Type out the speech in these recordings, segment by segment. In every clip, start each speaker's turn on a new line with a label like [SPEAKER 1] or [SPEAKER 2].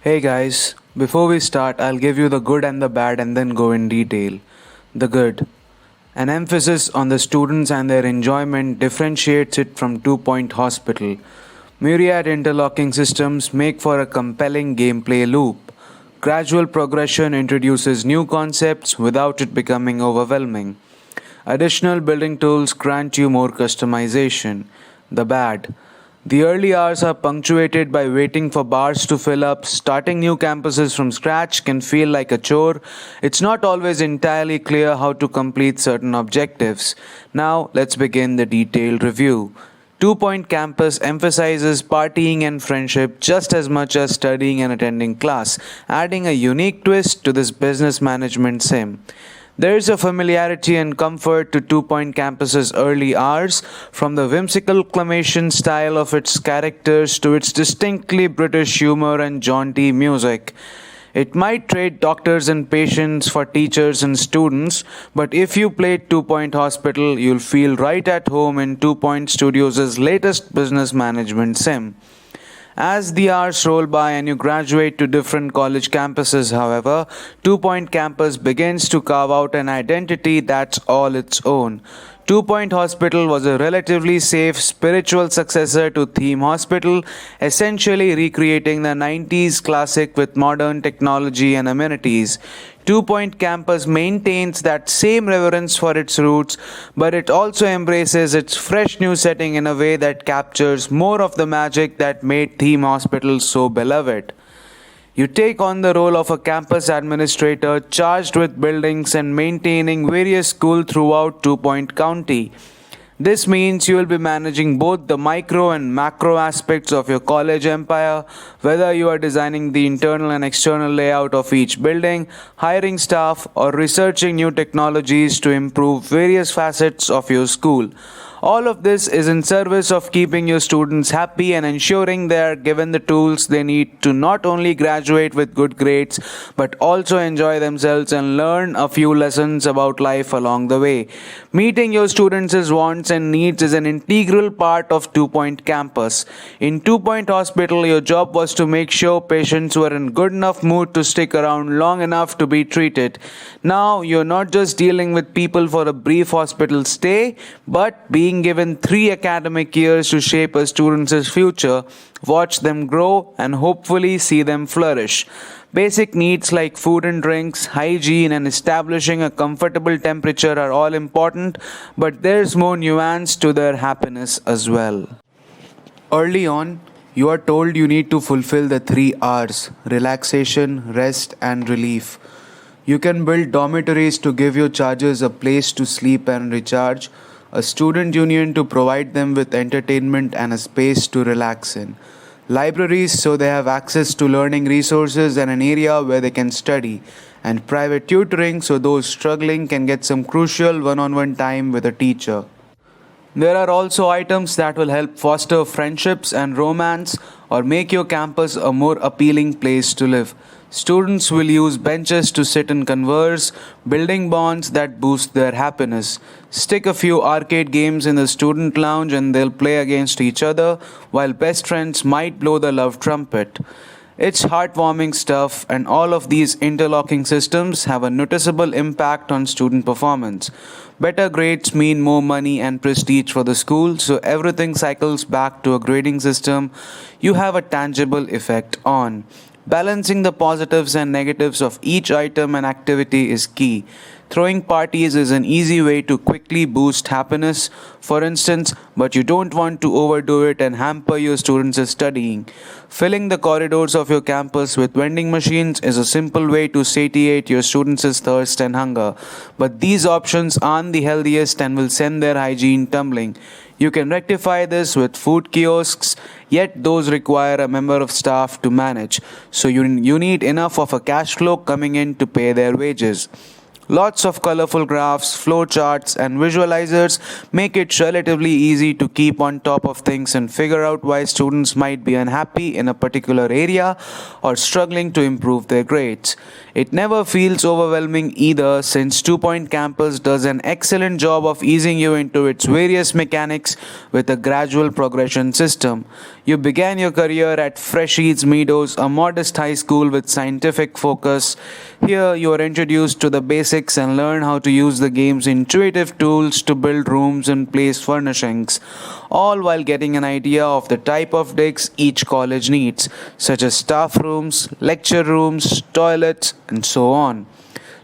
[SPEAKER 1] Hey guys, before we start, I'll give you the good and the bad and then go in detail. The good. An emphasis on the students and their enjoyment differentiates it from Two Point Hospital. Myriad interlocking systems make for a compelling gameplay loop. Gradual progression introduces new concepts without it becoming overwhelming. Additional building tools grant you more customization. The bad. The early hours are punctuated by waiting for bars to fill up. Starting new campuses from scratch can feel like a chore. It's not always entirely clear how to complete certain objectives. Now, let's begin the detailed review. Two Point Campus emphasizes partying and friendship just as much as studying and attending class, adding a unique twist to this business management sim. There is a familiarity and comfort to Two Point Campus's early hours, from the whimsical clamation style of its characters to its distinctly British humor and jaunty music. It might trade doctors and patients for teachers and students, but if you played Two Point Hospital, you'll feel right at home in Two Point Studios' latest business management sim. As the hours roll by and you graduate to different college campuses, however, Two Point Campus begins to carve out an identity that's all its own. Two Point Hospital was a relatively safe spiritual successor to Theme Hospital, essentially recreating the 90s classic with modern technology and amenities. Two Point Campus maintains that same reverence for its roots, but it also embraces its fresh new setting in a way that captures more of the magic that made Theme Hospital so beloved. You take on the role of a campus administrator charged with buildings and maintaining various schools throughout Two Point County. This means you will be managing both the micro and macro aspects of your college empire, whether you are designing the internal and external layout of each building, hiring staff, or researching new technologies to improve various facets of your school. All of this is in service of keeping your students happy and ensuring they are given the tools they need to not only graduate with good grades but also enjoy themselves and learn a few lessons about life along the way. Meeting your students' wants and needs is an integral part of Two Point Campus. In Two Point Hospital, your job was to make sure patients were in good enough mood to stick around long enough to be treated. Now, you're not just dealing with people for a brief hospital stay, but being given 3 academic years to shape a student's future, watch them grow, and hopefully see them flourish. Basic needs like food and drinks, hygiene, and establishing a comfortable temperature are all important, but there's more nuance to their happiness as well. Early on, you are told you need to fulfill the 3 R's: relaxation, rest, and relief. You can build dormitories to give your charges a place to sleep and recharge, a student union to provide them with entertainment and a space to relax in, libraries so they have access to learning resources and an area where they can study, and private tutoring so those struggling can get some crucial one on one time with a teacher. There are also items that will help foster friendships and romance or make your campus a more appealing place to live. Students will use benches to sit and converse, building bonds that boost their happiness. Stick a few arcade games in the student lounge and they'll play against each other, while best friends might blow the love trumpet. It's heartwarming stuff, and all of these interlocking systems have a noticeable impact on student performance. Better grades mean more money and prestige for the school, so everything cycles back to a grading system you have a tangible effect on. Balancing the positives and negatives of each item and activity is key. Throwing parties is an easy way to quickly boost happiness, for instance, but you don't want to overdo it and hamper your students' studying. Filling the corridors of your campus with vending machines is a simple way to satiate your students' thirst and hunger, but these options aren't the healthiest and will send their hygiene tumbling. You can rectify this with food kiosks, yet those require a member of staff to manage, so you need enough of a cash flow coming in to pay their wages. Lots of colorful graphs, flowcharts, and visualizers make it relatively easy to keep on top of things and figure out why students might be unhappy in a particular area or struggling to improve their grades. It never feels overwhelming either, since Two Point Campus does an excellent job of easing you into its various mechanics with a gradual progression system. You began your career at Freshies Meadows, a modest high school with scientific focus. Here, you are introduced to the basics and learn how to use the game's intuitive tools to build rooms and place furnishings, all while getting an idea of the type of digs each college needs, such as staff rooms, lecture rooms, toilets, and so on.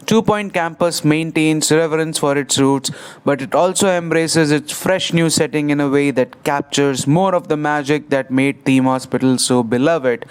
[SPEAKER 1] Two Point Campus maintains reverence for its roots, but it also embraces its fresh new setting in a way that captures more of the magic that made Theme Hospital so beloved.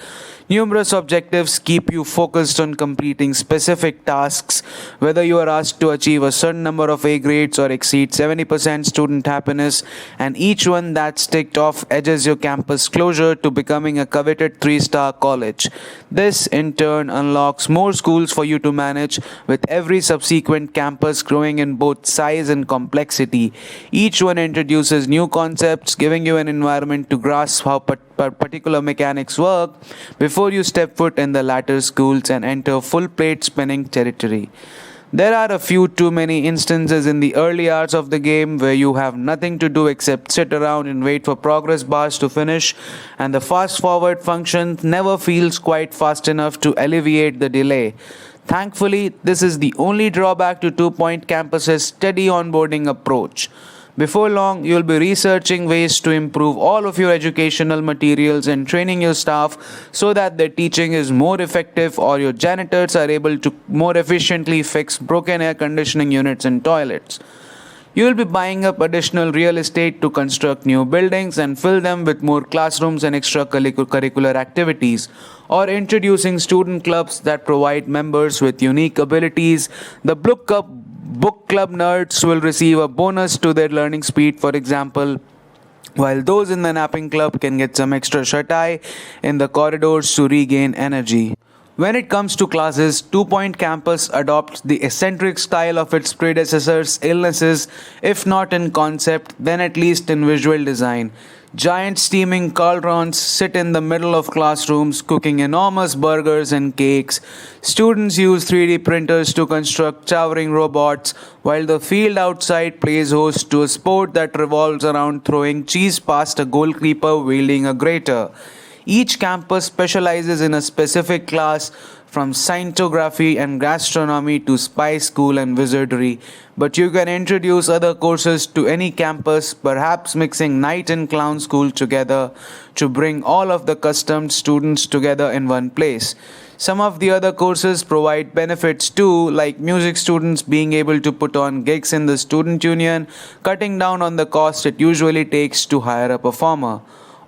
[SPEAKER 1] Numerous objectives keep you focused on completing specific tasks, whether you are asked to achieve a certain number of A grades or exceed 70% student happiness, and each one that's ticked off edges your campus closer to becoming a coveted 3-star college. This, in turn, unlocks more schools for you to manage, with every subsequent campus growing in both size and complexity. Each one introduces new concepts, giving you an environment to grasp how particular mechanics work before you step foot in the latter schools and enter full plate spinning territory. There are a few too many instances in the early hours of the game where you have nothing to do except sit around and wait for progress bars to finish, and the fast forward function never feels quite fast enough to alleviate the delay. Thankfully, this is the only drawback to Two Point Campus's steady onboarding approach. Before long, you'll be researching ways to improve all of your educational materials and training your staff so that their teaching is more effective, or your janitors are able to more efficiently fix broken air conditioning units and toilets. You will be buying up additional real estate to construct new buildings and fill them with more classrooms and extracurricular activities, or introducing student clubs that provide members with unique abilities. The book club nerds will receive a bonus to their learning speed, for example, while those in the napping club can get some extra shut-eye in the corridors to regain energy. When it comes to classes, Two Point Campus adopts the eccentric style of its predecessors' illnesses, if not in concept, then at least in visual design. Giant steaming cauldrons sit in the middle of classrooms, cooking enormous burgers and cakes. Students use 3D printers to construct towering robots, while the field outside plays host to a sport that revolves around throwing cheese past a goalkeeper wielding a grater. Each campus specializes in a specific class, from scientography and gastronomy to spy school and wizardry, but you can introduce other courses to any campus, perhaps mixing night and clown school together to bring all of the custom students together in one place. Some of the other courses provide benefits too, like music students being able to put on gigs in the student union, cutting down on the cost it usually takes to hire a performer.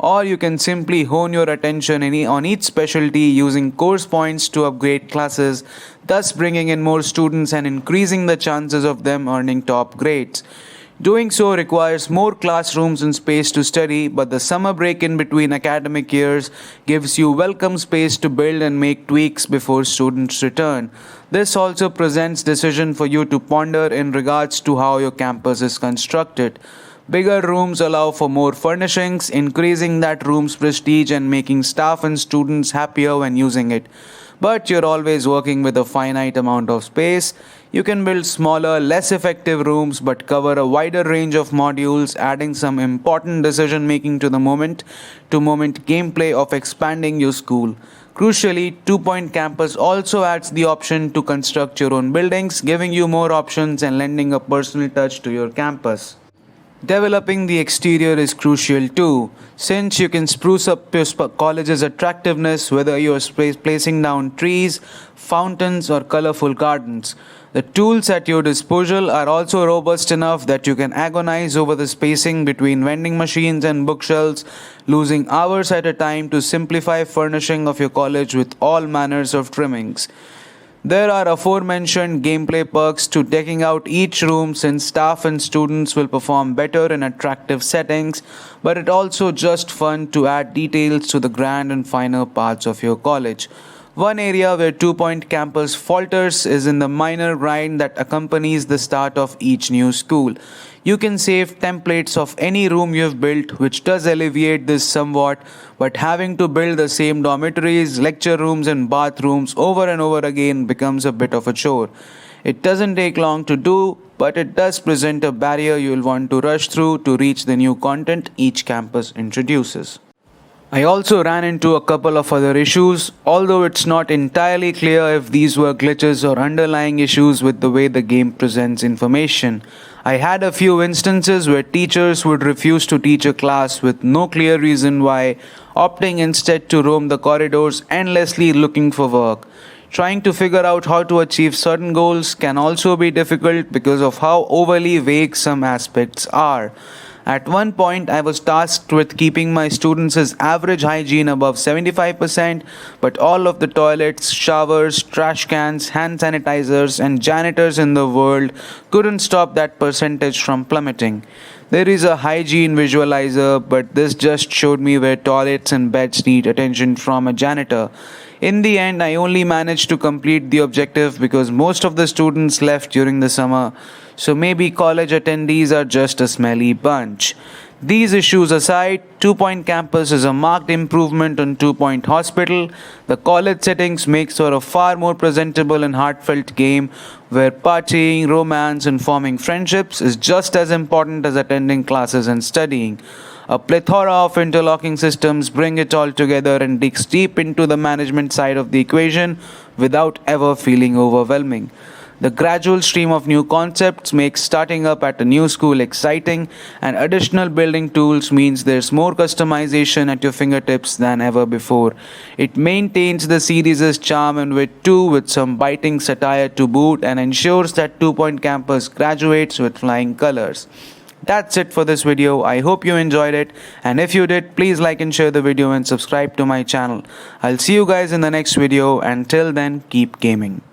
[SPEAKER 1] Or you can simply hone your attention on each specialty using course points to upgrade classes, thus bringing in more students and increasing the chances of them earning top grades. Doing so requires more classrooms and space to study, but the summer break in between academic years gives you welcome space to build and make tweaks before students return. This also presents decision for you to ponder in regards to how your campus is constructed. Bigger rooms allow for more furnishings, increasing that room's prestige and making staff and students happier when using it. But you're always working with a finite amount of space. You can build smaller, less effective rooms but cover a wider range of modules, adding some important decision making to the moment to moment gameplay of expanding your school. Crucially, Two Point Campus also adds the option to construct your own buildings, giving you more options and lending a personal touch to your campus. Developing the exterior is crucial too, since you can spruce up your college's attractiveness whether you are placing down trees, fountains, or colorful gardens. The tools at your disposal are also robust enough that you can agonize over the spacing between vending machines and bookshelves, losing hours at a time to simplify furnishing of your college with all manners of trimmings. There are aforementioned gameplay perks to decking out each room, since staff and students will perform better in attractive settings, but it's also just fun to add details to the grand and finer parts of your college. One area where 2 Point Campus falters is in the minor grind that accompanies the start of each new school. You can save templates of any room you've built, which does alleviate this somewhat, but having to build the same dormitories, lecture rooms, and bathrooms over and over again becomes a bit of a chore. It doesn't take long to do, but it does present a barrier you'll want to rush through to reach the new content each campus introduces. I also ran into a couple of other issues, although it's not entirely clear if these were glitches or underlying issues with the way the game presents information. I had a few instances where teachers would refuse to teach a class with no clear reason why, opting instead to roam the corridors endlessly looking for work. Trying to figure out how to achieve certain goals can also be difficult because of how overly vague some aspects are. At one point, I was tasked with keeping my students' average hygiene above 75%, but all of the toilets, showers, trash cans, hand sanitizers, and janitors in the world couldn't stop that percentage from plummeting. There is a hygiene visualizer, but this just showed me where toilets and beds need attention from a janitor. In the end, I only managed to complete the objective because most of the students left during the summer, so maybe college attendees are just a smelly bunch. These issues aside, 2 Point Campus is a marked improvement on 2 Point Hospital. The college settings make for a far more presentable and heartfelt game where partying, romance, and forming friendships is just as important as attending classes and studying. A plethora of interlocking systems bring it all together and digs deep into the management side of the equation without ever feeling overwhelming. The gradual stream of new concepts makes starting up at a new school exciting, and additional building tools means there's more customization at your fingertips than ever before. It maintains the series' charm and wit too, with some biting satire to boot, and ensures that 2 Point Campus graduates with flying colors. That's it for this video. I hope you enjoyed it, and if you did, please like and share the video and subscribe to my channel. I'll see you guys in the next video. Until then, keep gaming.